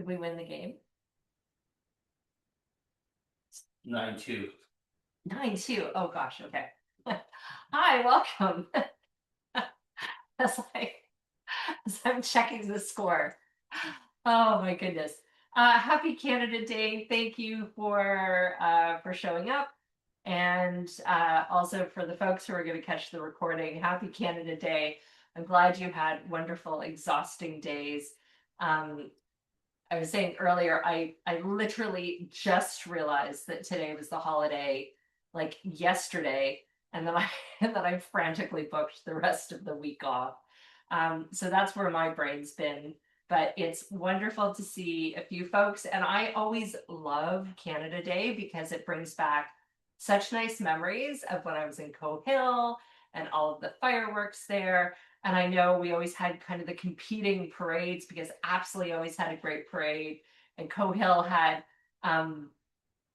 Did we win the game? 9-2. 9-2. Oh gosh, okay. Hi, welcome. That's like as I'm checking the score. Oh my goodness. Happy Canada Day. Thank you for showing up. And also for the folks who are going to catch the recording, happy Canada Day. I'm glad you had wonderful, exhausting days. Um, I was saying earlier, I literally just realized that today was the holiday, like yesterday, and then I and then I frantically booked the rest of the week off. So that's where my brain's been. But it's wonderful to see a few folks, and I always love Canada Day because it brings back such nice memories of when I was in Cohill and all of the fireworks there. And I know we always had kind of the competing parades because Apsley always had a great parade, and Cohill had, um,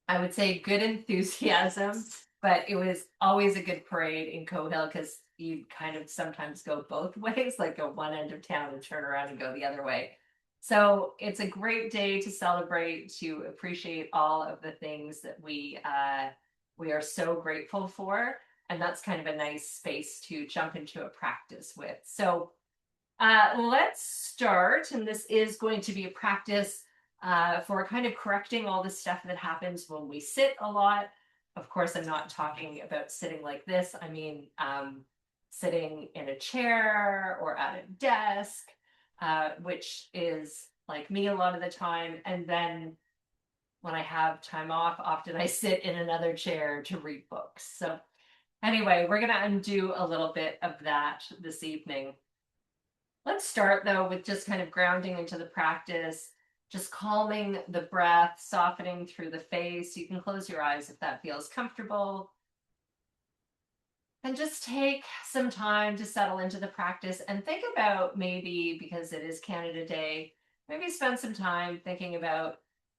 I would say, good enthusiasm, but it was always a good parade in Cohill because you kind of sometimes go both ways, like go one end of town and turn around and go the other way. So it's a great day to celebrate, to appreciate all of the things that we are so grateful for. And that's kind of a nice space to jump into a practice with. So let's start. And this is going to be a practice for kind of correcting all the stuff that happens when we sit a lot. Of course, I'm not talking about sitting like this. I mean, sitting in a chair or at a desk, which is like me a lot of the time. And then when I have time off, often I sit in another chair to read books. So anyway, we're going to undo a little bit of that this evening. Let's start though with just kind of grounding into the practice, just calming the breath, softening through the face. You can close your eyes if that feels comfortable. And just take some time to settle into the practice and think about, maybe because it is Canada Day, maybe spend some time thinking about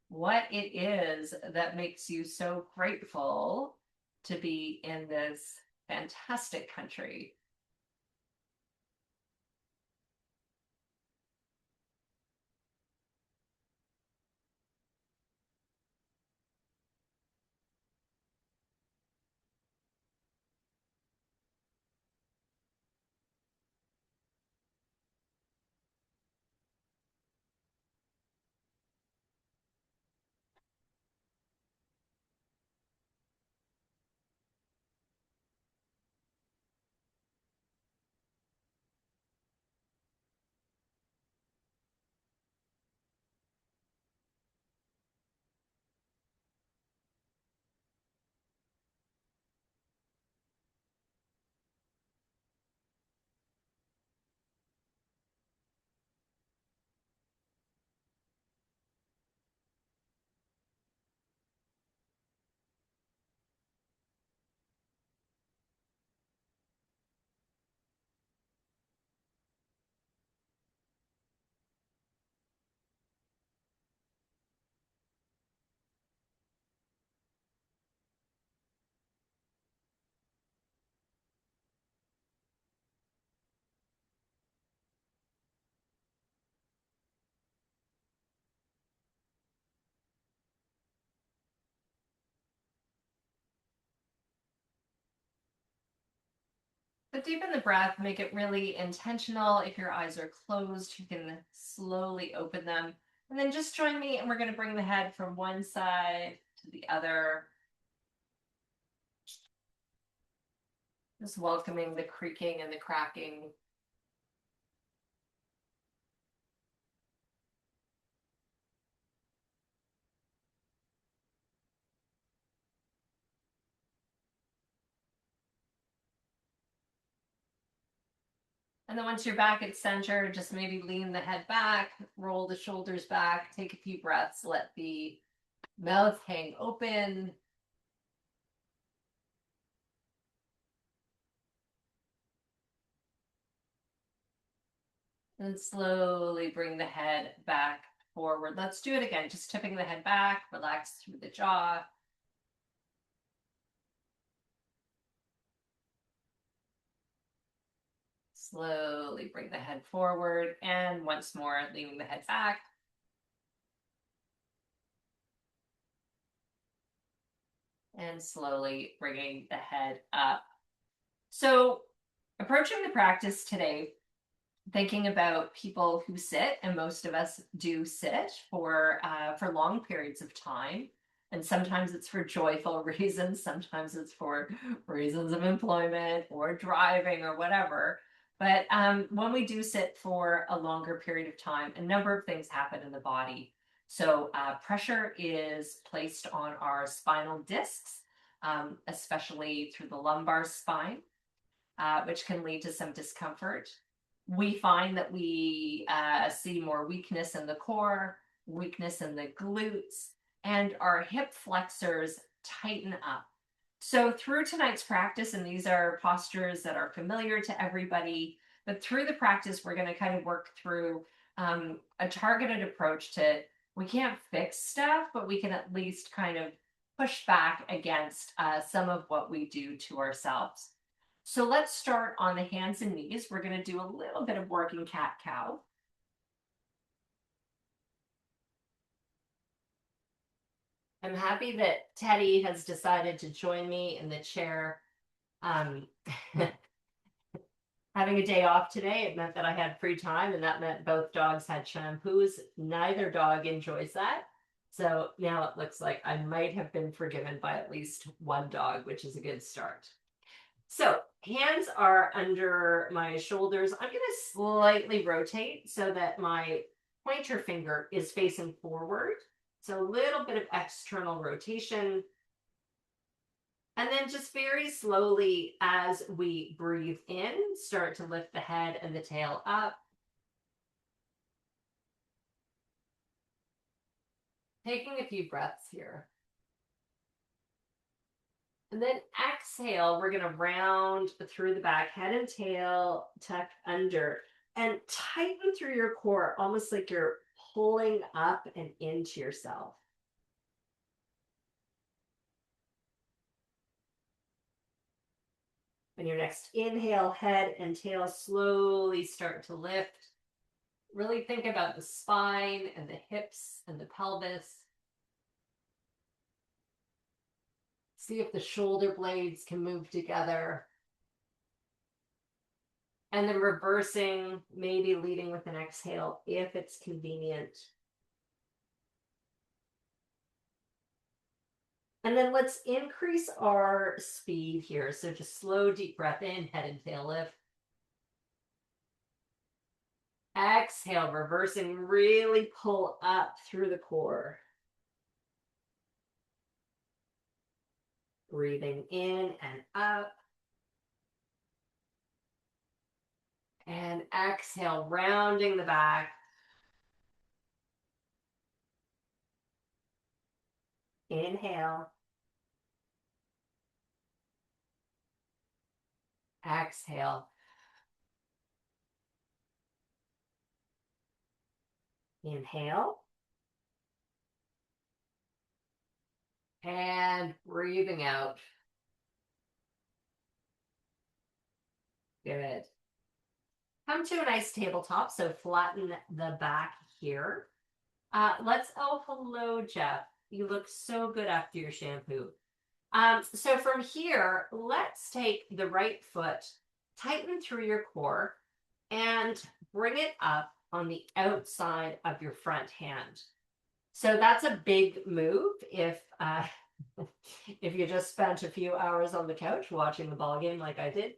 what it is that makes you so grateful to be in this fantastic country. But deepen the breath, make it really intentional. If your eyes are closed, you can slowly open them. And then just join me, and we're going to bring the head from one side to the other, just welcoming the creaking and the cracking. And then once you're back at center, just maybe lean the head back, roll the shoulders back, take a few breaths, let the mouth hang open. And slowly bring the head back forward. Let's do it again. Just tipping the head back, relax through the jaw. Slowly bring the head forward, and once more, leaning the head back. And slowly bringing the head up. So, approaching the practice today, thinking about people who sit, and most of us do sit for long periods of time. And sometimes it's for joyful reasons, sometimes it's for reasons of employment or driving or whatever. But when we do sit for a longer period of time, a number of things happen in the body. So pressure is placed on our spinal discs, especially through the lumbar spine, which can lead to some discomfort. We find that we see more weakness in the core, weakness in the glutes, and our hip flexors tighten up. So, through tonight's practice, and these are postures that are familiar to everybody, but through the practice, we're going to kind of work through a targeted approach to, we can't fix stuff, but we can at least kind of push back against some of what we do to ourselves. So let's start on the hands and knees. We're going to do a little bit of working cat-cow. I'm happy that Teddy has decided to join me in the chair. Um, having a day off today, it meant that I had free time, and that meant both dogs had shampoos. Neither dog enjoys that. So now it looks like I might have been forgiven by at least one dog, which is a good start. So hands are under my shoulders. I'm going to slightly rotate so that my pointer finger is facing forward. So a little bit of external rotation. And then just very slowly, as we breathe in, start to lift the head and the tail up. Taking a few breaths here. And then exhale, we're going to round through the back, head and tail tuck under, and tighten through your core, almost like you're pulling up and into yourself. On your next inhale, head and tail slowly start to lift. Really think about the spine and the hips and the pelvis. See if the shoulder blades can move together. And then reversing, maybe leading with an exhale if it's convenient. And then let's increase our speed here. So just slow, deep breath in, head and tail lift. Exhale, reversing, really pull up through the core. Breathing in and up. And exhale, rounding the back. Inhale. Exhale. Inhale. And breathing out. Good. Come to a nice tabletop, so flatten the back here. Oh, hello, Jeff. You look so good after your shampoo. So from here, let's take the right foot, tighten through your core, and bring it up on the outside of your front hand. So that's a big move if if you just spent a few hours on the couch watching the ball game like I did.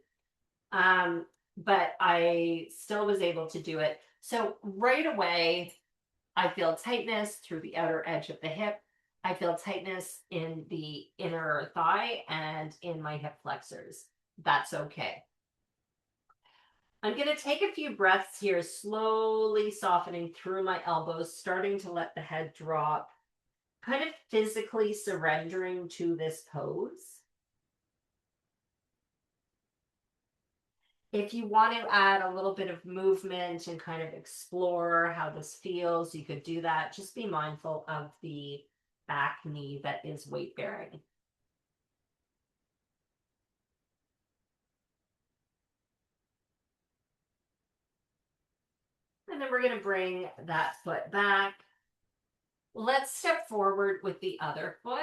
But I still was able to do it. So right away, I feel tightness through the outer edge of the hip. I feel tightness in the inner thigh and in my hip flexors. That's okay. I'm going to take a few breaths here, slowly softening through my elbows, starting to let the head drop, kind of physically surrendering to this pose. If you want to add a little bit of movement and kind of explore how this feels, you could do that. Just be mindful of the back knee that is weight bearing. And then we're going to bring that foot back. Let's step forward with the other foot.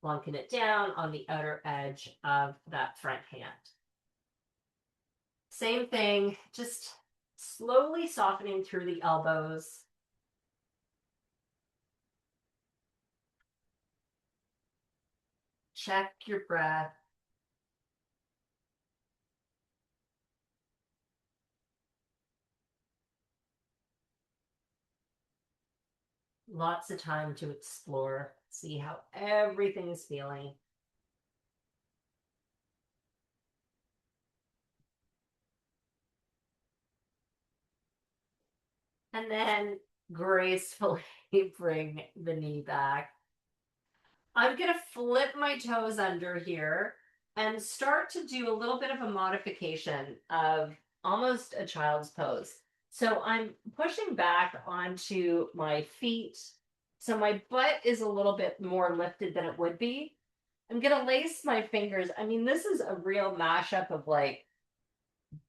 plunking it down on the outer edge of that front hand. Same thing, just slowly softening through the elbows. Check your breath. Lots of time to explore, see how everything is feeling. And then gracefully bring the knee back. I'm going to flip my toes under here and start to do a little bit of a modification of almost a child's pose. So I'm pushing back onto my feet. So my butt is a little bit more lifted than it would be. I'm going to lace my fingers. I mean, this is a real mashup of like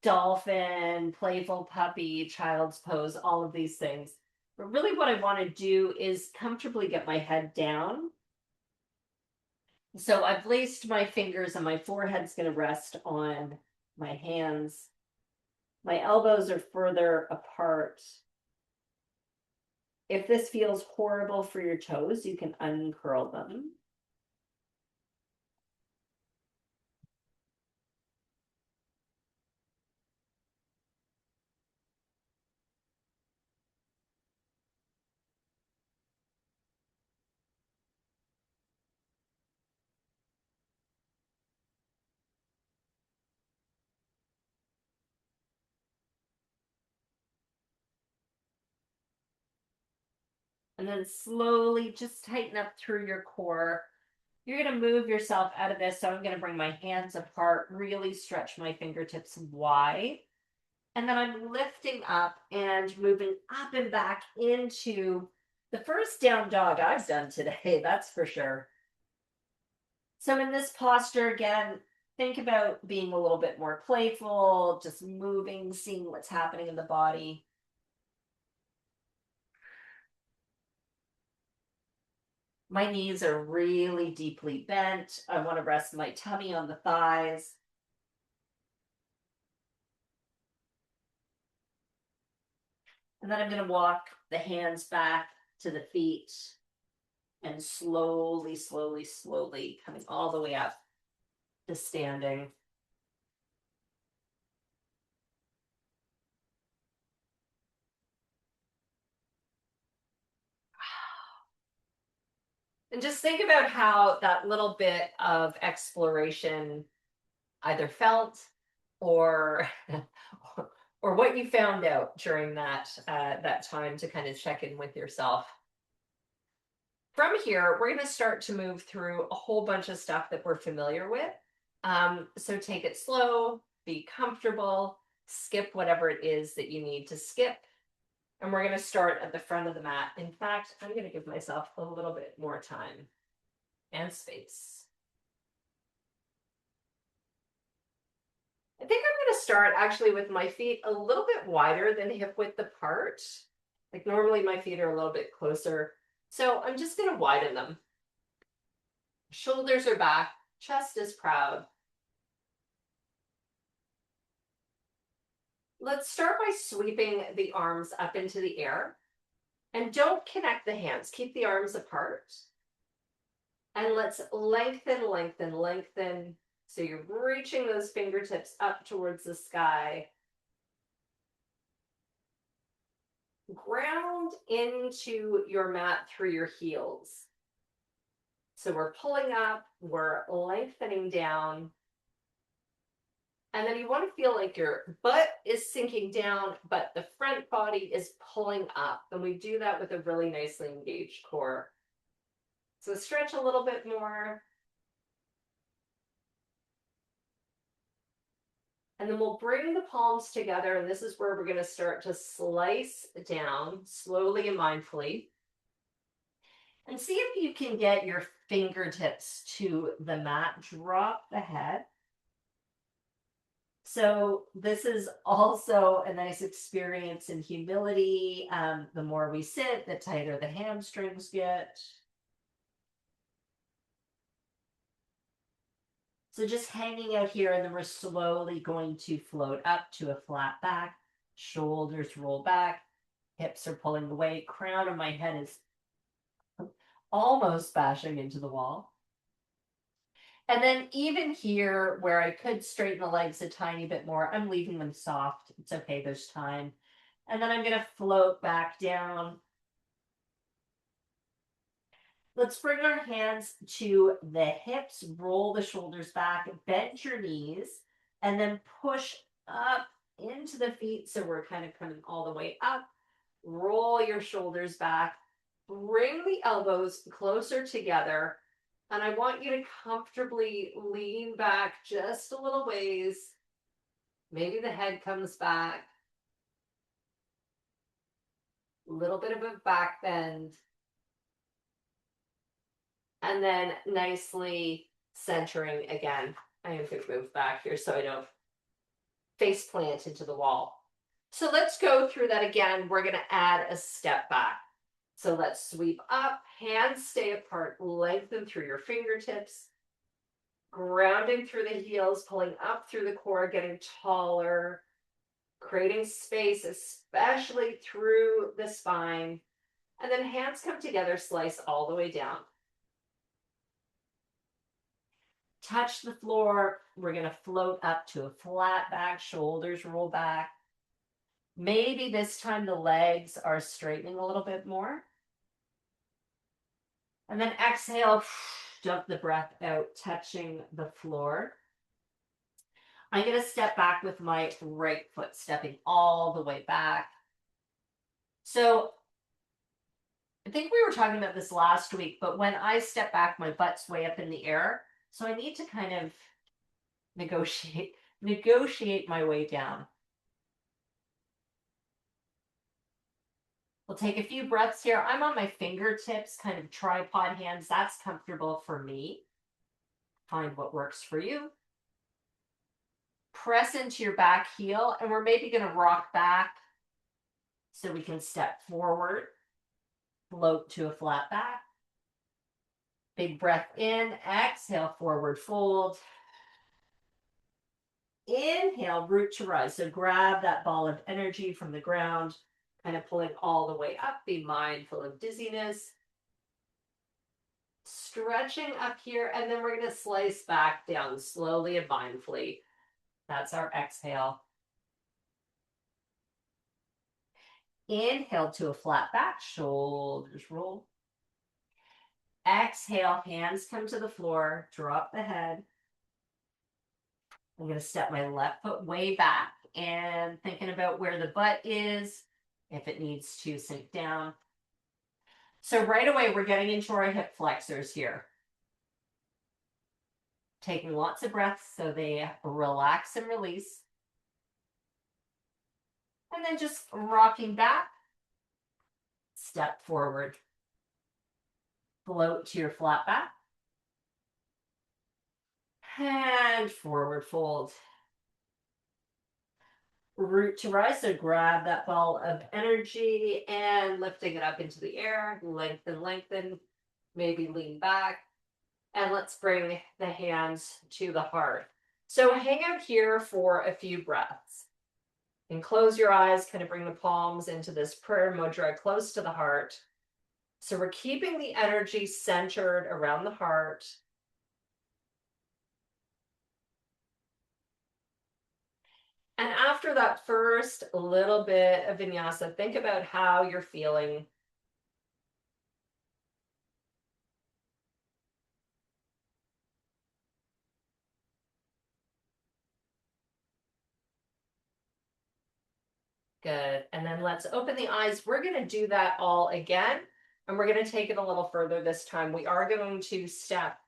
dolphin, playful puppy, child's pose, all of these things. But really what I want to do is comfortably get my head down. So I've laced my fingers and my forehead's going to rest on my hands. My elbows are further apart. If this feels horrible for your toes, you can uncurl them. And then slowly just tighten up through your core. You're going to move yourself out of this. So I'm going to bring my hands apart, really stretch my fingertips wide. And then I'm lifting up and moving up and back into the first down dog I've done today, that's for sure. So in this posture, again, think about being a little bit more playful, just moving, seeing what's happening in the body. My knees are really deeply bent. I want to rest my tummy on the thighs. And then I'm going to walk the hands back to the feet and slowly, slowly, slowly coming all the way up to standing. And just think about how that little bit of exploration either felt or or what you found out during that time to kind of check in with yourself. From here, we're going to start to move through a whole bunch of stuff that we're familiar with. So take it slow, be comfortable, skip whatever it is that you need to skip. And we're going to start at the front of the mat. In fact, I'm going to give myself a little bit more time and space. I think I'm going to start actually with my feet a little bit wider than hip width apart. Like normally my feet are a little bit closer. So I'm just going to widen them. Shoulders are back, chest is proud. Let's start by sweeping the arms up into the air. And don't connect the hands, keep the arms apart. And let's lengthen, lengthen, lengthen. So you're reaching those fingertips up towards the sky. Ground into your mat through your heels. So we're pulling up, we're lengthening down. And then you want to feel like your butt is sinking down, but the front body is pulling up. And we do that with a really nicely engaged core. So stretch a little bit more. And then we'll bring the palms together, and this is where we're going to start to slice down slowly and mindfully. And see if you can get your fingertips to the mat. Drop the head. So this is also a nice experience in humility. The more we sit, the tighter the hamstrings get. So just hanging out here, and then we're slowly going to float up to a flat back. Shoulders roll back. Hips are pulling away. Crown of my head is almost bashing into the wall. And then even here, where I could straighten the legs a tiny bit more, I'm leaving them soft. It's okay, there's time. And then I'm going to float back down. Let's bring our hands to the hips, roll the shoulders back, bend your knees, and then push up into the feet. So we're kind of coming all the way up. Roll your shoulders back, bring the elbows closer together. And I want you to comfortably lean back just a little ways. Maybe the head comes back. A little bit of a back bend. And then nicely centering again. I am going to move back here so I don't face plant into the wall. So let's go through that again. We're going to add a step back. So let's sweep up, hands stay apart, lengthen through your fingertips, grounding through the heels, pulling up through the core, getting taller, creating space, especially through the spine. And then hands come together, slice all the way down. Touch the floor. We're going to float up to a flat back, shoulders roll back. Maybe this time the legs are straightening a little bit more. And then exhale, dump the breath out, touching the floor. I'm going to step back with my right foot, stepping all the way back. So I think we were talking about this last week, but when I step back, my butt's way up in the air. So I need to kind of negotiate my way down. We'll take a few breaths here. I'm on my fingertips, kind of tripod hands. That's comfortable for me. Find what works for you. Press into your back heel, and we're maybe going to rock back so we can step forward, float to a flat back. Big breath in, exhale, forward fold. Inhale, root to rise. So grab that ball of energy from the ground, kind of pulling all the way up. Be mindful of dizziness. Stretching up here, and then we're going to slice back down slowly and mindfully. That's our exhale. Inhale to a flat back, shoulders roll. Exhale, hands come to the floor, drop the head. I'm going to step my left foot way back and thinking about where the butt is, if it needs to sink down. So right away, we're getting into our hip flexors here. Taking lots of breaths so they relax and release. And then just rocking back, step forward. Float to your flat back. And forward fold. Root to rise, so grab that ball of energy and lifting it up into the air. Lengthen, lengthen. Maybe lean back. And let's bring the hands to the heart. So hang out here for a few breaths. And close your eyes, kind of bring the palms into this prayer mudra close to the heart. So we're keeping the energy centered around the heart. And after that first little bit of vinyasa, think about how you're feeling. Good. And then let's open the eyes. We're going to do that all again. And we're going to take it a little further this time. We are going to step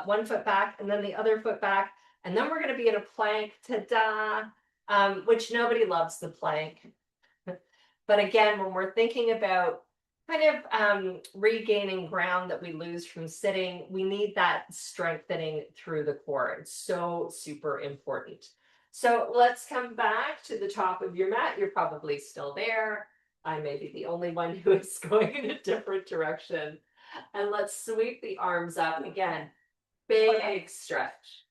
one foot back and then the other foot back. And then we're going to be in a plank, ta-da, which nobody loves the plank. But again, when we're thinking about kind of regaining ground that we lose from sitting, we need that strengthening through the core. It's so super important. So let's come back to the top of your mat. You're probably still there. I may be the only one who is going in a different direction. And let's sweep the arms up again. Big stretch.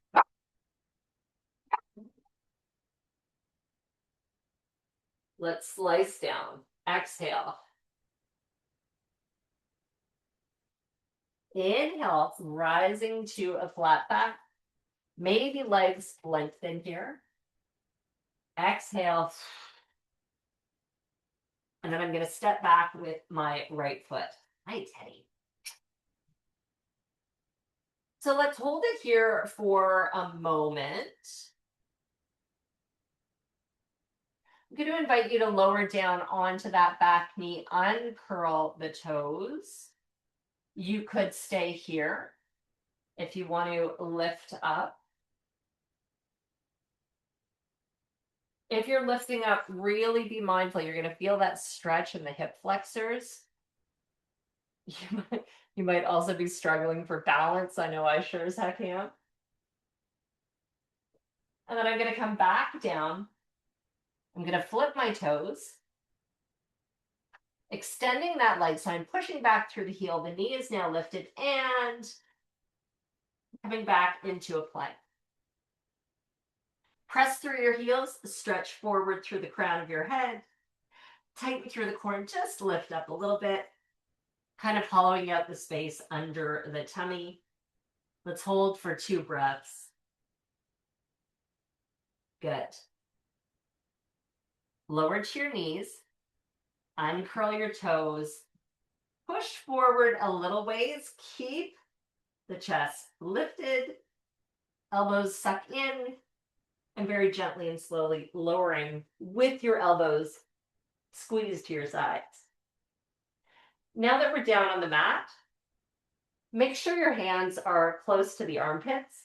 Let's slice down. Exhale. Inhale, rising to a flat back. Maybe legs lengthen here. Exhale. And then I'm going to step back with my right foot. Hi, Teddy. So let's hold it here for a moment. I'm going to invite you to lower down onto that back knee, uncurl the toes. You could stay here if you want to lift up. If you're lifting up, really be mindful. You're going to feel that stretch in the hip flexors. You might also be struggling for balance. I know I sure as heck am. And then I'm going to come back down. I'm going to flip my toes. Extending that leg, so I'm pushing back through the heel. The knee is now lifted and coming back into a plank. Press through your heels, stretch forward through the crown of your head, tighten through the core, just lift up a little bit, kind of hollowing out the space under the tummy. Let's hold for 2 breaths. Good. Lower to your knees, uncurl your toes, push forward a little ways, keep the chest lifted, elbows suck in, and very gently and slowly lowering with your elbows squeeze to your sides. Now that we're down on the mat, make sure your hands are close to the armpits.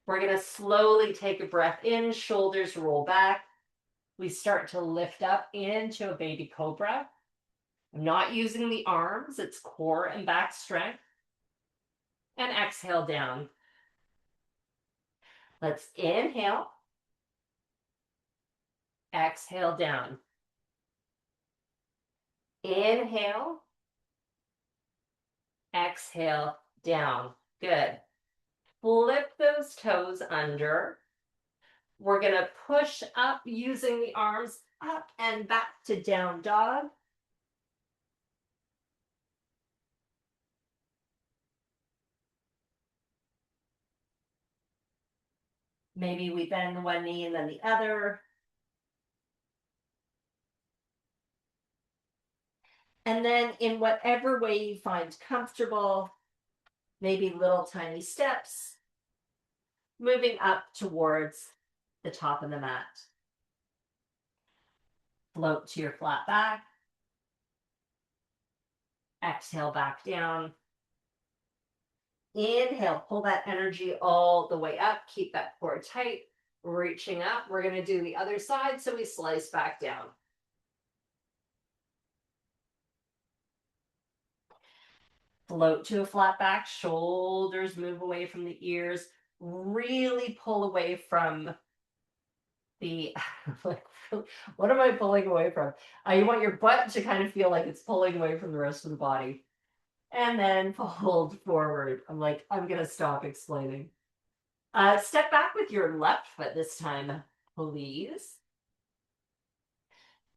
We're going to slowly take a breath in, shoulders roll back. We start to lift up into a baby cobra. I'm not using the arms, it's core and back strength. And exhale down. Let's inhale. Exhale down. Inhale. Exhale down. Good. Flip those toes under. We're going to push up using the arms up and back to down dog. Maybe we bend one knee and then the other. And then in whatever way you find comfortable, maybe little tiny steps, moving up towards the top of the mat. Float to your flat back. Exhale back down. Inhale, pull that energy all the way up. Keep that core tight. Reaching up. We're going to do the other side, so we slice back down. Float to a flat back. Shoulders move away from the ears. Really pull away from the, what am I pulling away from? You want your butt to kind of feel like it's pulling away from the rest of the body. And then fold forward. I'm going to stop explaining. Step back with your left foot this time, please.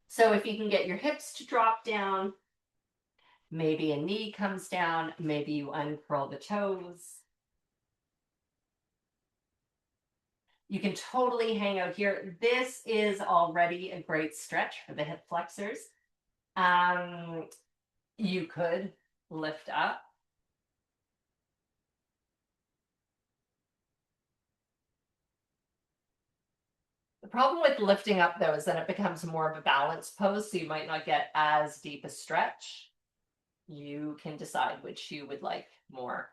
So if you can get your hips to drop down, maybe a knee comes down, maybe you uncurl the toes. You can totally hang out here. This is already a great stretch for the hip flexors. You could lift up. The problem with lifting up, though, is that it becomes more of a balance pose, so you might not get as deep a stretch. You can decide which you would like more.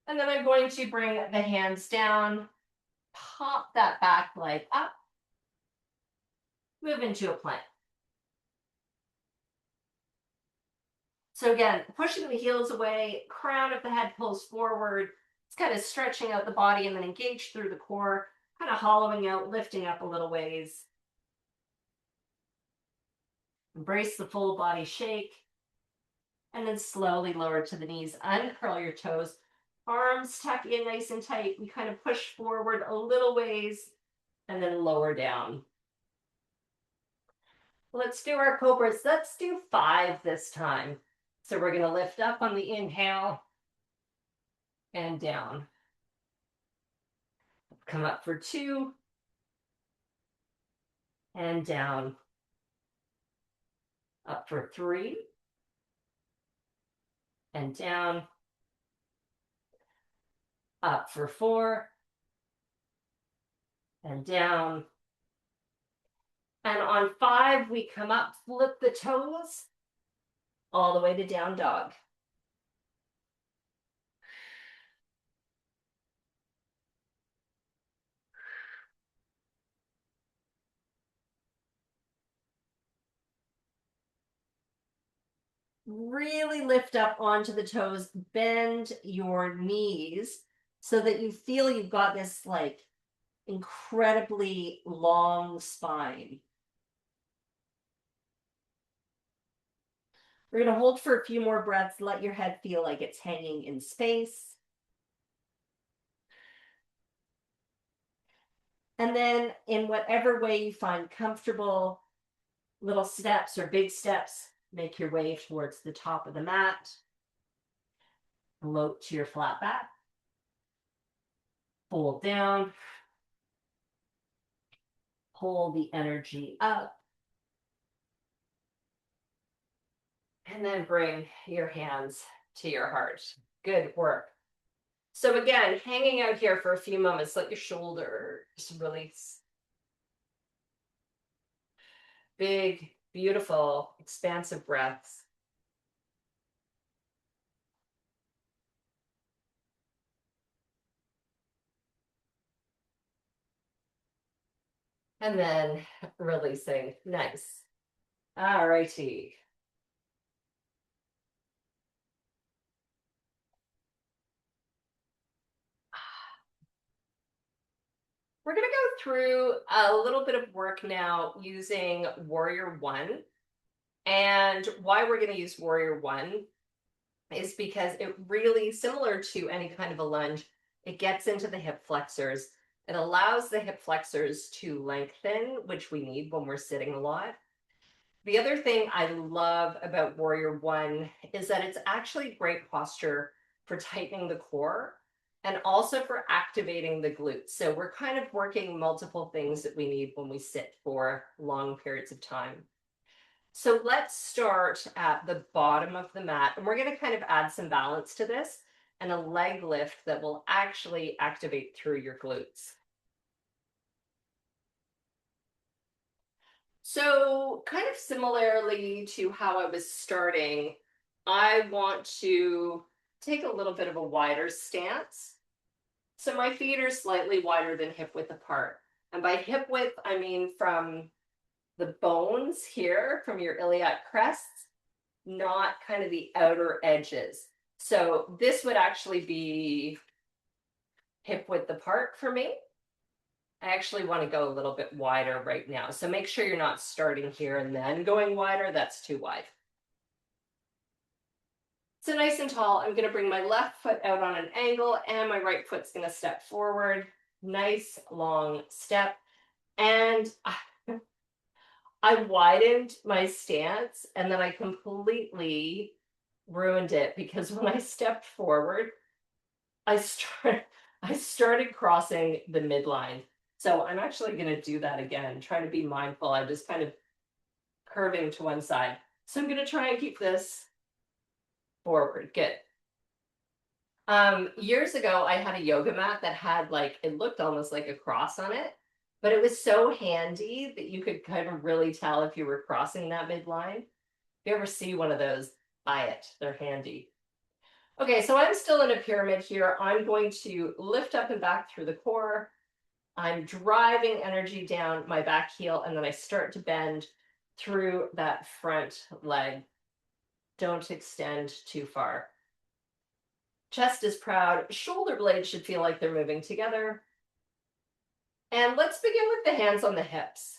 And then I'm going to bring the hands down, pop that back leg up, move into a plank. So again, pushing the heels away, crown of the head pulls forward. It's kind of stretching out the body and then engage through the core, kind of hollowing out, lifting up a little ways. Embrace the full body shake. And then slowly lower to the knees, uncurl your toes. Arms tuck in nice and tight. We kind of push forward a little ways and then lower down. Let's do our cobras. Let's do 5 this time. So we're going to lift up on the inhale and down. Come up for 2 and down. Up for 3 and down. Up for 4 and down. And on 5, we come up, flip the toes all the way to down dog. Really lift up onto the toes, bend your knees so that you feel you've got this like incredibly long spine. We're going to hold for a few more breaths. Let your head feel like it's hanging in space. And then in whatever way you find comfortable, little steps or big steps, make your way towards the top of the mat. Float to your flat back. Fold down. Pull the energy up. And then bring your hands to your heart. Good work. So again, hanging out here for a few moments, let your shoulders release. Big, beautiful, expansive breaths. And then releasing. Nice. All righty. We're going to go through a little bit of work now using Warrior One. And why we're going to use Warrior One is because it really, similar to any kind of a lunge, it gets into the hip flexors. It allows the hip flexors to lengthen, which we need when we're sitting a lot. The other thing I love about Warrior One is that it's actually great posture for tightening the core and also for activating the glutes. So we're kind of working multiple things that we need when we sit for long periods of time. So let's start at the bottom of the mat, and we're going to kind of add some balance to this and a leg lift that will actually activate through your glutes. So kind of similarly to how I was starting, I want to take a little bit of a wider stance. So my feet are slightly wider than hip width apart. And by hip width, I mean from the bones here, from your iliac crests, not kind of the outer edges. So this would actually be hip width apart for me. I actually want to go a little bit wider right now. So make sure you're not starting here and then going wider. That's too wide. So nice and tall, I'm going to bring my left foot out on an angle and my right foot's going to step forward. Nice long step. And I widened my stance and then I completely ruined it because when I stepped forward, I started crossing the midline. So I'm actually going to do that again, try to be mindful. I'm just kind of curving to one side. So I'm going to try and keep this forward. Good. Years ago, I had a yoga mat that had like, it looked almost like a cross on it, but it was so handy that you could kind of really tell if you were crossing that midline. If you ever see one of those, buy it. They're handy. Okay, so I'm still in a pyramid here. I'm going to lift up and back through the core. I'm driving energy down my back heel, and then I start to bend through that front leg. Don't extend too far. Chest is proud. Shoulder blades should feel like they're moving together. And let's begin with the hands on the hips.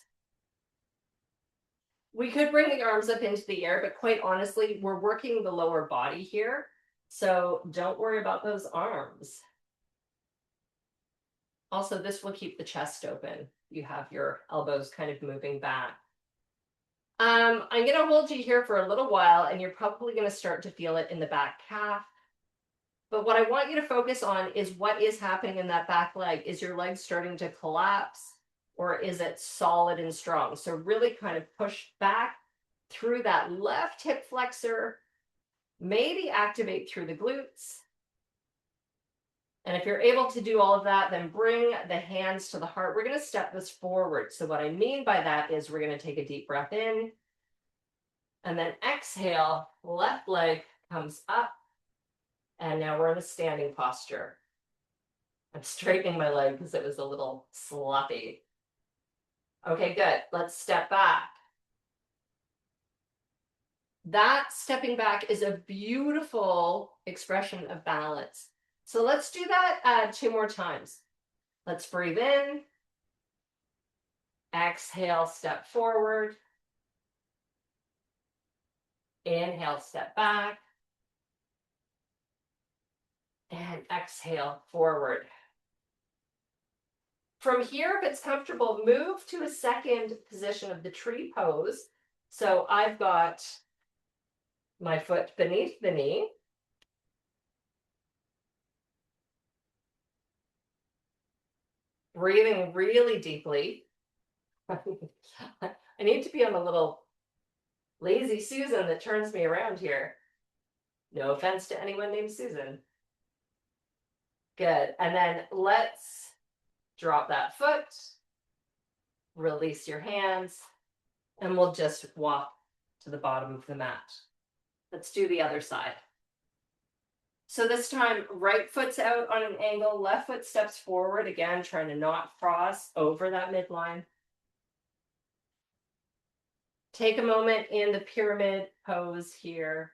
We could bring the arms up into the air, but quite honestly, we're working the lower body here. So don't worry about those arms. Also, this will keep the chest open. You have your elbows kind of moving back. I'm gonna hold you here for a little while, and you're probably gonna start to feel it in the back calf. But what I want you to focus on is what is happening in that back leg. Is your leg starting to collapse, or is it solid and strong? So really kind of push back through that left hip flexor, maybe activate through the glutes. And if you're able to do all of that, then bring the hands to the heart. We're going to step this forward. So what I mean by that is we're going to take a deep breath in, and then exhale, left leg comes up, and now we're in a standing posture. I'm straightening my leg because it was a little sloppy. Okay, good. Let's step back. That stepping back is a beautiful expression of balance. So let's do that 2 more times. Let's breathe in. Exhale, step forward. Inhale, step back. And exhale, forward. From here, if it's comfortable, move to a second position of the tree pose. So I've got my foot beneath the knee. Breathing really deeply. I need to be on a little lazy Susan that turns me around here. No offense to anyone named Susan. Good. And then let's drop that foot. Release your hands. And we'll just walk to the bottom of the mat. Let's do the other side. So this time, right foot's out on an angle, left foot steps forward, again, trying to not cross over that midline. Take a moment in the pyramid pose here.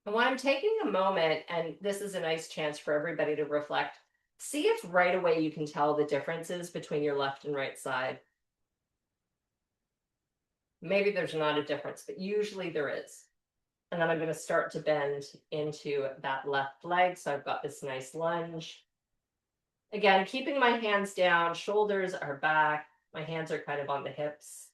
And when I'm taking a moment, and this is a nice chance for everybody to reflect, see if right away you can tell the differences between your left and right side. Maybe there's not a difference, but usually there is. And then I'm going to start to bend into that left leg. So I've got this nice lunge. Again, keeping my hands down, shoulders are back. My hands are kind of on the hips.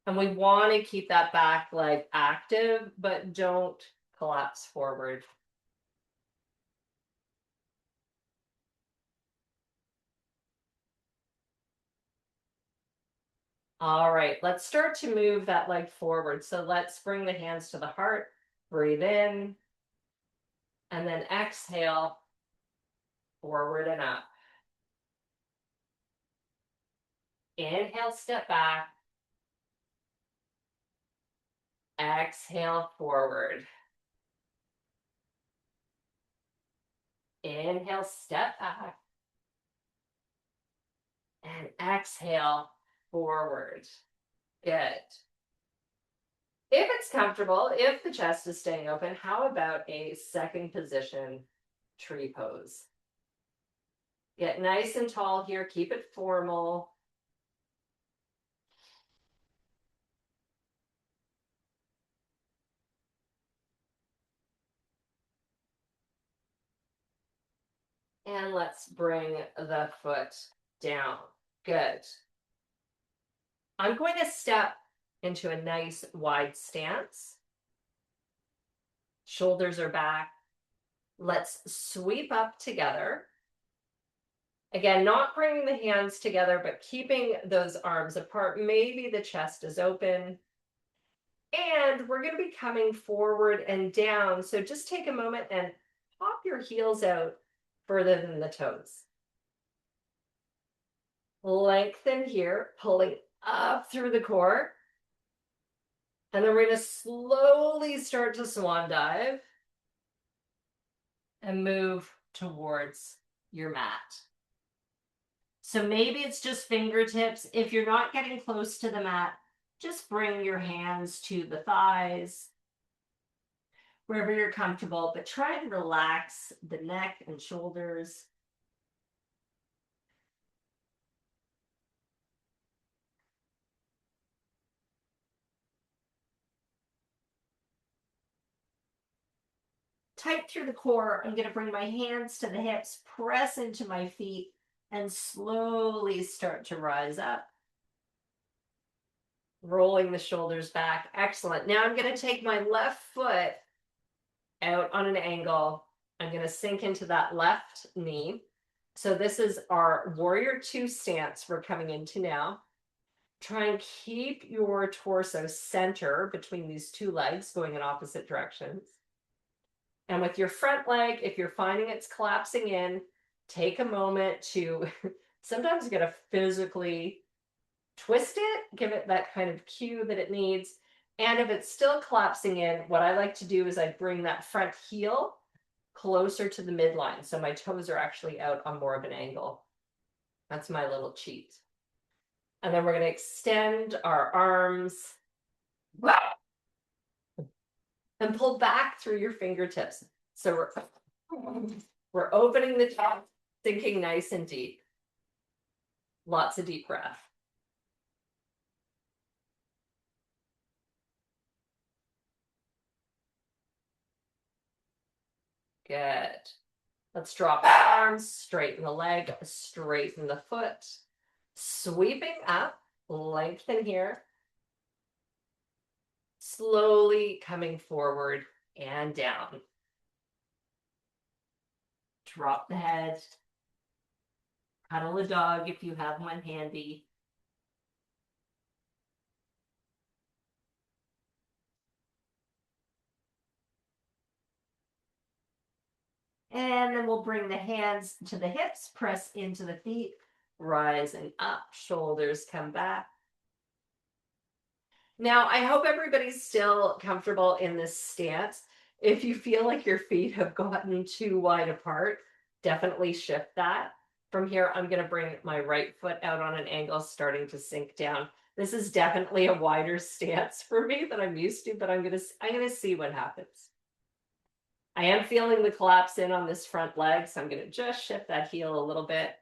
And we want to keep that back leg active, but don't collapse forward. All right, let's start to move that leg forward. So let's bring the hands to the heart, breathe in, and then exhale, forward and up. Inhale, step back. Exhale, forward. Inhale, step back. And exhale, forward. Good. If it's comfortable, if the chest is staying open, how about a second position tree pose? Get nice and tall here, keep it formal. And let's bring the foot down. Good. I'm going to step into a nice wide stance. Shoulders are back. Let's sweep up together. Again, not bringing the hands together, but keeping those arms apart. Maybe the chest is open. And we're going to be coming forward and down. So just take a moment and pop your heels out further than the toes. Lengthen here, pulling up through the core. And then we're going to slowly start to swan dive and move towards your mat. So maybe it's just fingertips. If you're not getting close to the mat, just bring your hands to the thighs, wherever you're comfortable, but try and relax the neck and shoulders. tight through the core. I'm going to bring my hands to the hips, press into my feet, and slowly start to rise up. Rolling the shoulders back. Excellent. Now I'm going to take my left foot out on an angle. I'm going to sink into that left knee. So this is our warrior two stance we're coming into now. Try and keep your torso center between these two legs going in opposite directions. And with your front leg, if you're finding it's collapsing in, take a moment to sometimes get to physically twist it, give it that kind of cue that it needs. And if it's still collapsing in, what I like to do is I bring that front heel closer to the midline. So my toes are actually out on more of an angle. That's my little cheat. And then we're going to extend our arms. Wow. And pull back through your fingertips. So we're opening the top, sinking nice and deep. Lots of deep breath. Good. Let's drop the arms, straighten the leg, straighten the foot. Sweeping up, lengthen here. Slowly coming forward and down. Drop the head. Cuddle a dog if you have one handy. And then we'll bring the hands to the hips, press into the feet, rising up, shoulders come back. Now, I hope everybody's still comfortable in this stance. If you feel like your feet have gotten too wide apart, definitely shift that. From here, I'm going to bring my right foot out on an angle, starting to sink down. This is definitely a wider stance for me than I'm used to, but I'm going to see what happens. I am feeling the collapse in on this front leg, so I'm going to just shift that heel a little bit,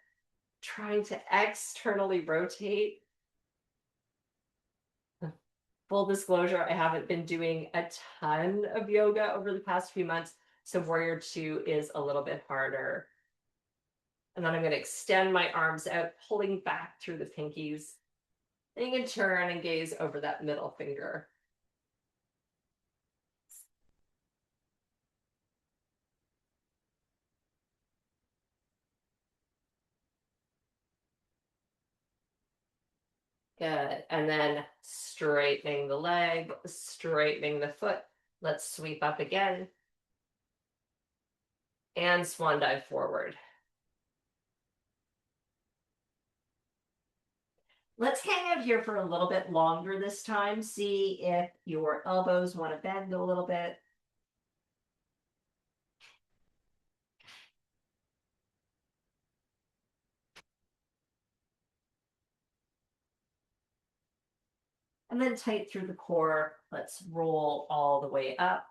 trying to externally rotate. Full disclosure, I haven't been doing a ton of yoga over the past few months, so warrior two is a little bit harder. And then I'm going to extend my arms out, pulling back through the pinkies. Then you can turn and gaze over that middle finger. Good. And then straightening the leg, straightening the foot. Let's sweep up again. And swan dive forward. Let's hang out here for a little bit longer this time. See if your elbows want to bend a little bit. And then tight through the core. Let's roll all the way up.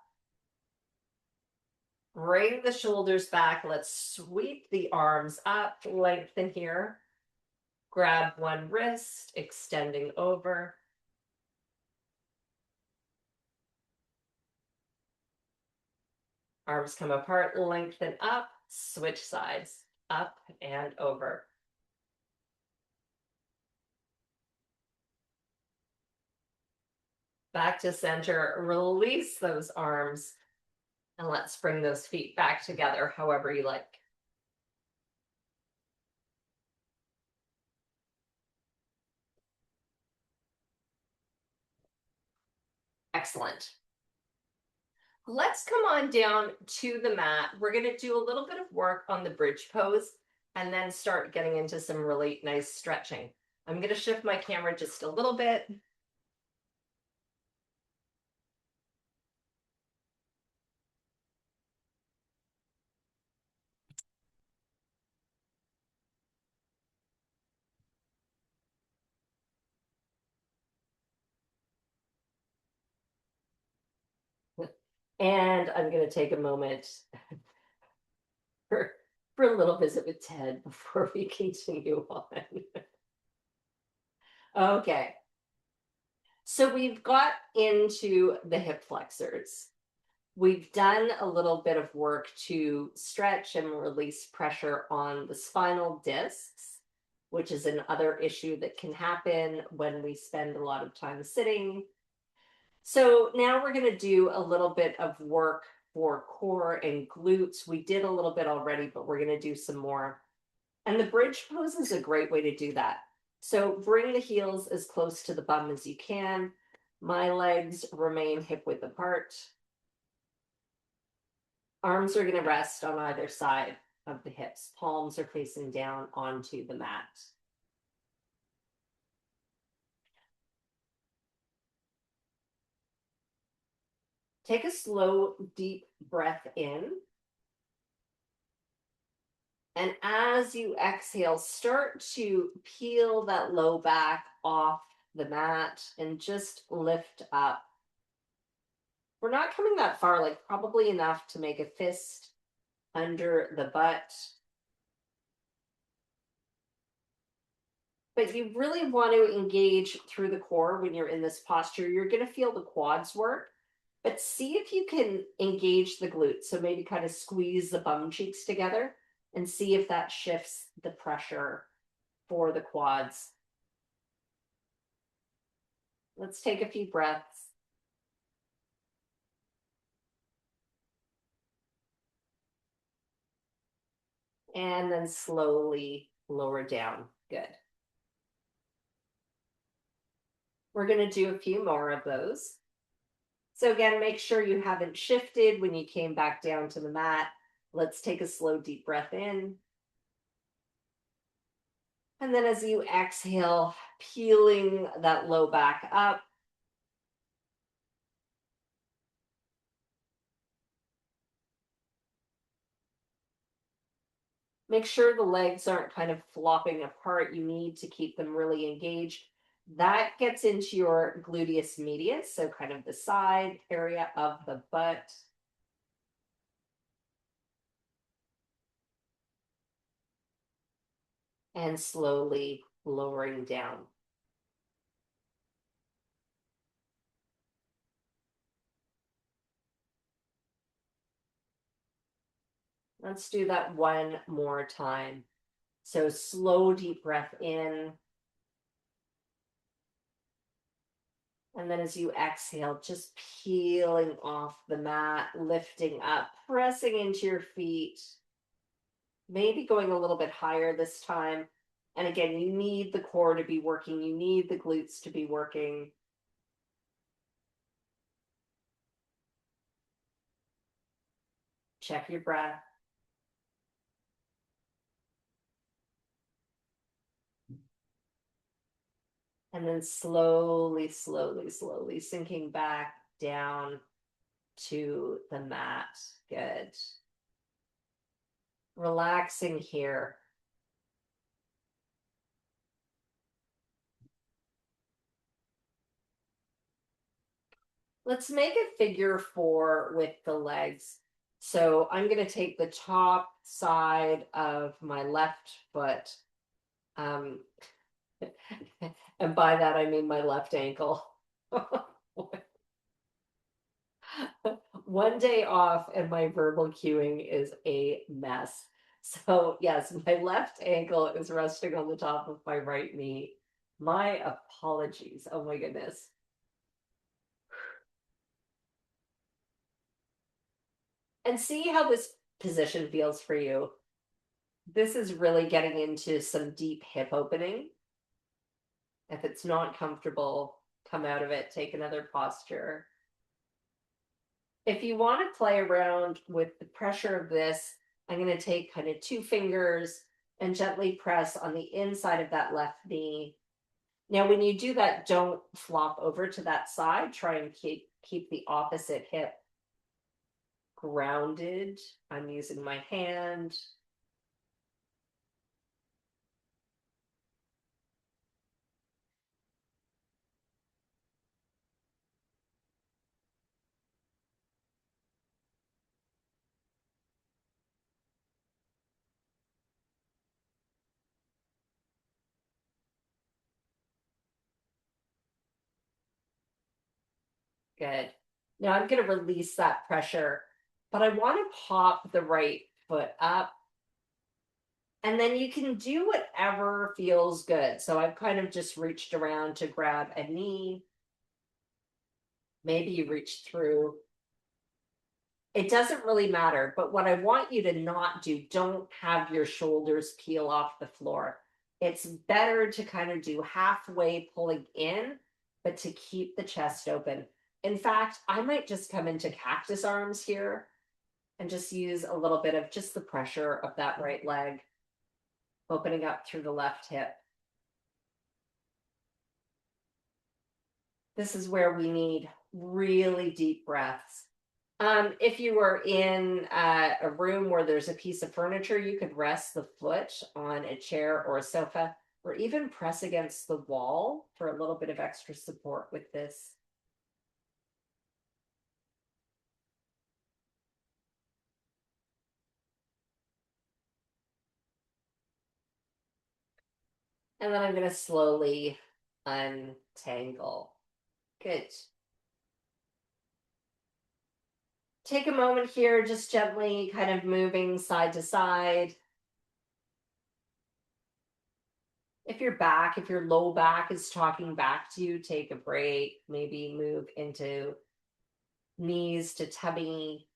Bring the shoulders back. Let's sweep the arms up, lengthen here. Grab one wrist, extending over. Arms come apart, lengthen up, switch sides, up and over. Back to center, release those arms, and let's bring those feet back together however you like. Excellent. Let's come on down to the mat. We're going to do a little bit of work on the bridge pose and then start getting into some really nice stretching. I'm going to shift my camera just a little bit. And I'm going to take a moment for a little visit with Ted before we continue on. Okay. So we've got into the hip flexors. We've done a little bit of work to stretch and release pressure on the spinal discs, which is another issue that can happen when we spend a lot of time sitting. So now we're going to do a little bit of work for core and glutes. We did a little bit already, but we're going to do some more. And the bridge pose is a great way to do that. So bring the heels as close to the bum as you can. My legs remain hip width apart. Arms are going to rest on either side of the hips. Palms are facing down onto the mat. Take a slow, deep breath in. And as you exhale, start to peel that low back off the mat and just lift up. We're not coming that far, like probably enough to make a fist under the butt. But you really want to engage through the core when you're in this posture. You're going to feel the quads work, but see if you can engage the glutes. So maybe kind of squeeze the bum cheeks together and see if that shifts the pressure for the quads. Let's take a few breaths. And then slowly lower down. Good. We're going to do a few more of those. So again, make sure you haven't shifted when you came back down to the mat. Let's take a slow, deep breath in. And then as you exhale, peeling that low back up. Make sure the legs aren't kind of flopping apart. You need to keep them really engaged. That gets into your gluteus medius, so kind of the side area of the butt. And slowly lowering down. Let's do that one more time. So slow, deep breath in. And then as you exhale, just peeling off the mat, lifting up, pressing into your feet. Maybe going a little bit higher this time. And again, you need the core to be working. You need the glutes to be working. Check your breath. And then slowly, slowly, slowly sinking back down to the mat. Good. Relaxing here. Let's make a figure 4 with the legs. So I'm going to take the top side of my left foot. And by that, I mean my left ankle. One day off and my verbal cueing is a mess. So yes, my left ankle is resting on the top of my right knee. My apologies. Oh my goodness. And see how this position feels for you. This is really getting into some deep hip opening. If it's not comfortable, come out of it, take another posture. If you want to play around with the pressure of this, I'm going to take kind of 2 fingers and gently press on the inside of that left knee. Now, when you do that, don't flop over to that side. Try and keep the opposite hip grounded. I'm using my hand. Good. Now I'm going to release that pressure, but I want to pop the right foot up. And then you can do whatever feels good. So I've kind of just reached around to grab a knee. Maybe you reach through. It doesn't really matter. But what I want you to not do, don't have your shoulders peel off the floor. It's better to kind of do halfway pulling in, but to keep the chest open. In fact, I might just come into cactus arms here and just use a little bit of just the pressure of that right leg, opening up through the left hip. This is where we need really deep breaths. If you were in a room where there's a piece of furniture, you could rest the foot on a chair or a sofa, or even press against the wall for a little bit of extra support with this. And then I'm going to slowly untangle. Good. Take a moment here, just gently kind of moving side to side. If your low back is talking back to you, take a break. Maybe move into knees to tummy.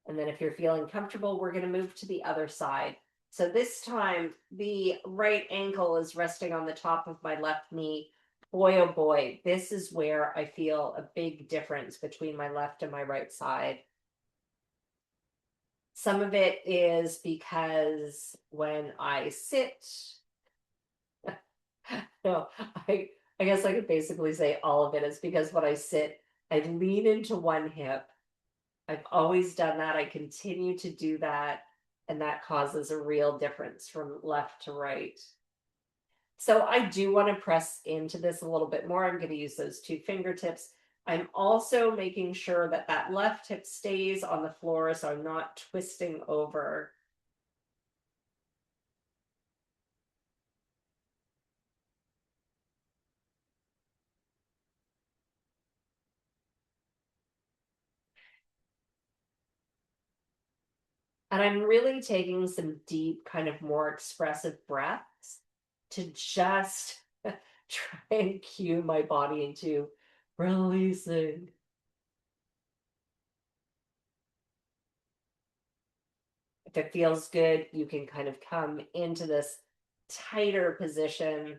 And then if you're feeling comfortable, we're going to move to the other side. So this time, the right ankle is resting on the top of my left knee. Boy, oh boy, this is where I feel a big difference between my left and my right side. Some of it is because when I sit, no, I guess I could basically say all of it is because when I sit, I lean into one hip. I've always done that. I continue to do that. And that causes a real difference from left to right. So I do want to press into this a little bit more. I'm going to use those two fingertips. I'm also making sure that that left hip stays on the floor so I'm not twisting over. And I'm really taking some deep, kind of more expressive breaths to just try and cue my body into releasing. If it feels good, you can kind of come into this tighter position.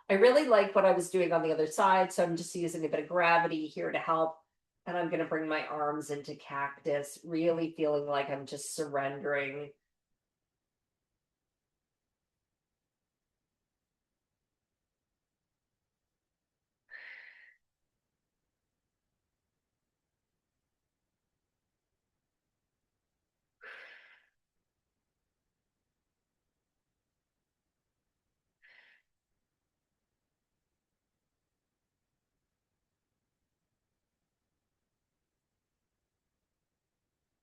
I really like what I was doing on the other side, so I'm just using a bit of gravity here to help. And I'm going to bring my arms into cactus, really feeling like I'm just surrendering.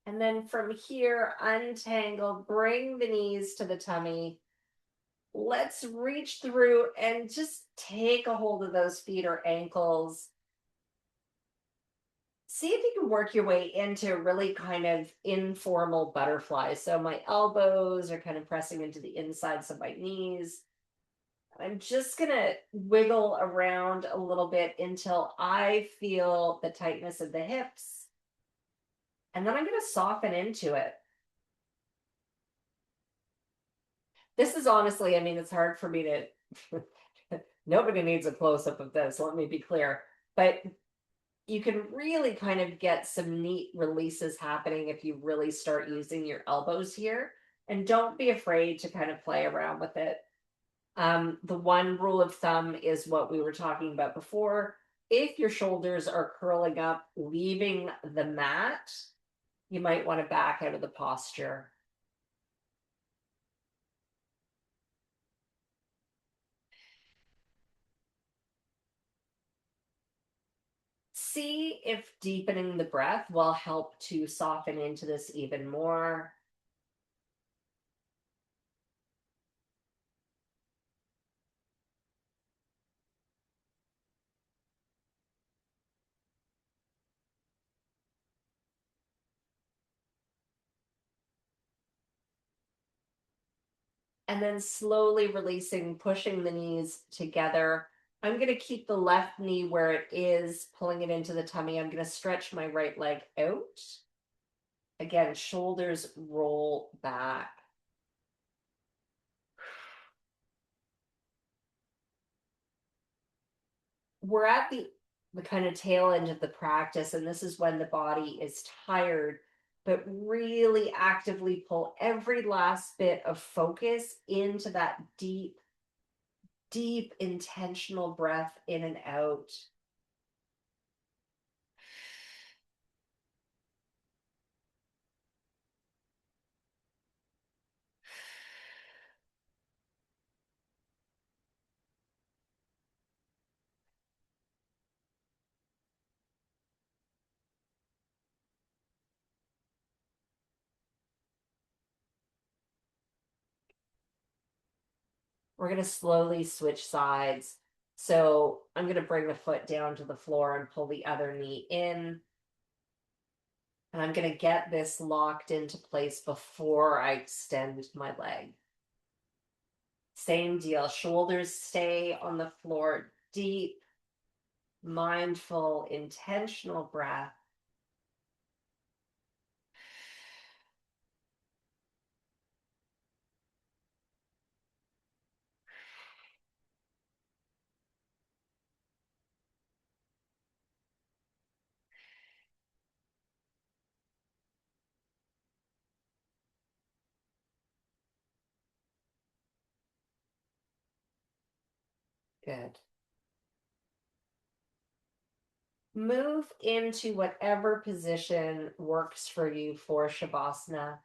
And then from here, untangle, bring the knees to the tummy. Let's reach through and just take a hold of those feet or ankles. See if you can work your way into really kind of informal butterfly. So my elbows are kind of pressing into the insides of my knees. I'm just going to wiggle around a little bit until I feel the tightness of the hips. And then I'm going to soften into it. This is honestly, I mean, it's hard for me to, nobody needs a close-up of this, let me be clear. But you can really kind of get some neat releases happening if you really start using your elbows here. And don't be afraid to kind of play around with it. The one rule of thumb is what we were talking about before. If your shoulders are curling up, leaving the mat, you might want to back out of the posture. See if deepening the breath will help to soften into this even more. And then slowly releasing, pushing the knees together. I'm going to keep the left knee where it is, pulling it into the tummy. I'm going to stretch my right leg out. Again, shoulders roll back. We're at the kind of tail end of the practice, and this is when the body is tired, but really actively pull every last bit of focus into that deep, deep, intentional breath in and out. We're going to slowly switch sides. So I'm going to bring the foot down to the floor and pull the other knee in. And I'm going to get this locked into place before I extend my leg. Same deal. Shoulders stay on the floor. Deep, mindful, intentional breath. Good. Move into whatever position works for you for Shavasana.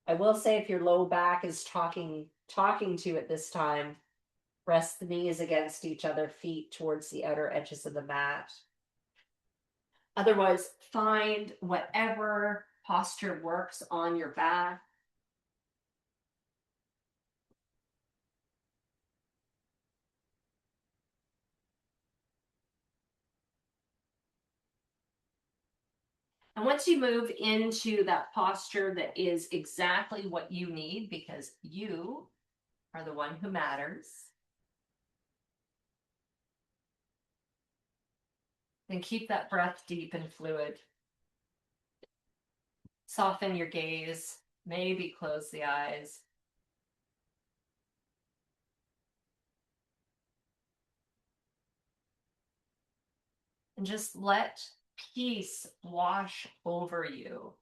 I will say if your low back is talking to at this time, rest the knees against each other, feet towards the outer edges of the mat. Otherwise, find whatever posture works on your back. And once you move into that posture that is exactly what you need, because you are the one who matters, then keep that breath deep and fluid. Soften your gaze, maybe close the eyes. And just let peace wash over you.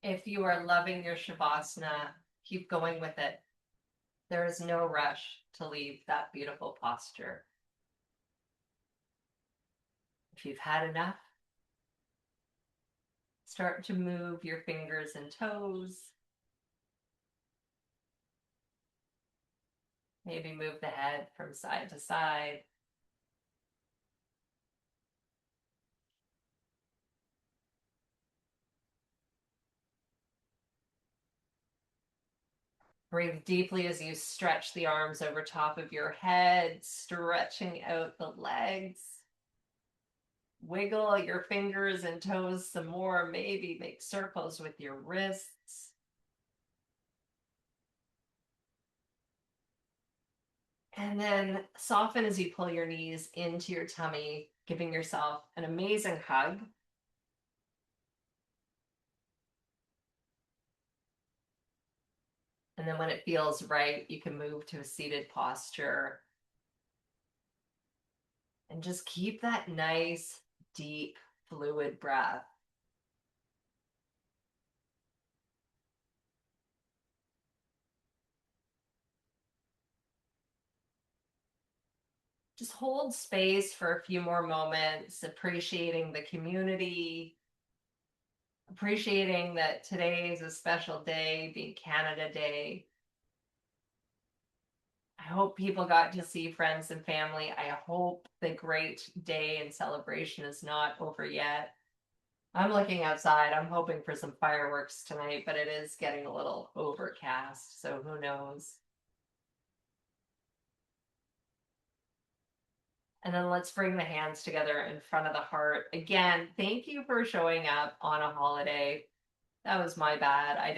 If you are loving your Shavasana, keep going with it. There is no rush to leave that beautiful posture. If you've had enough, start to move your fingers and toes. Maybe move the head from side to side. Breathe deeply as you stretch the arms over top of your head, stretching out the legs. Wiggle your fingers and toes some more. Maybe make circles with your wrists. And then soften as you pull your knees into your tummy, giving yourself an amazing hug. And then when it feels right, you can move to a seated posture. And just keep that nice, deep, fluid breath. Just hold space for a few more moments, appreciating the community, appreciating that today is a special day, being Canada Day. I hope people got to see friends and family. I hope the great day and celebration is not over yet. I'm looking outside. I'm hoping for some fireworks tonight, but it is getting a little overcast, so who knows. And then let's bring the hands together in front of the heart. Again, thank you for showing up on a holiday. That was my bad. I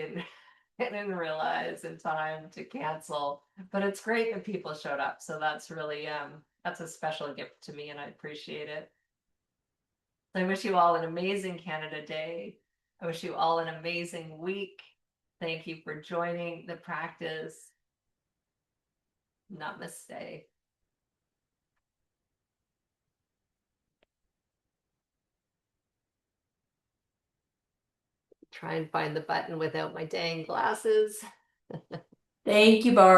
didn't realize in time to cancel. But it's great that people showed up. So that's really that's a special gift to me and I appreciate it. I wish you all an amazing Canada Day. I wish you all an amazing week. Thank you for joining the practice. Namaste. Try and find the button without my dang glasses. Thank you, Barb.